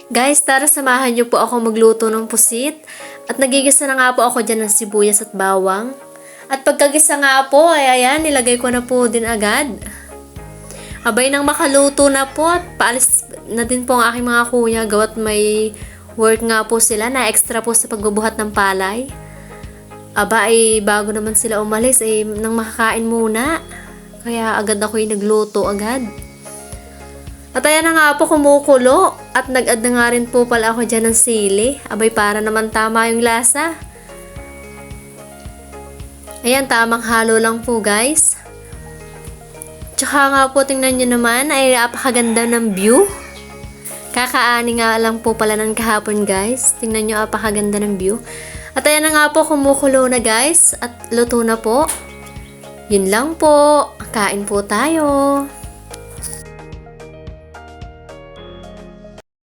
Guys, tara samahan niyo po ako magluto ng pusit. At nagigisa na nga po ako dyan ng sibuyas at bawang. At pagkagisa nga po, ay ayan, nilagay ko na po din agad. Abay nang makaluto na po at paalis na din po ang aking mga kuya. Gawat may work nga po sila na extra po sa pagbubuhat ng palay. Aba ay bago naman sila umalis ay nang makakain muna. Kaya agad ako'y nagluto agad. At ayan na nga po kumukulo at nag-add na nga rin po pala ako dyan ng sili. Abay para naman tama yung lasa. Ayan, tamang halo lang po guys. Tsaka nga po tingnan nyo naman ay apakaganda ng view. Kakaani nga lang po pala ng kahapon guys. Tingnan nyo apakaganda ng view. At ayan na nga po kumukulo na guys at luto na po. Yun lang po. Kain po tayo.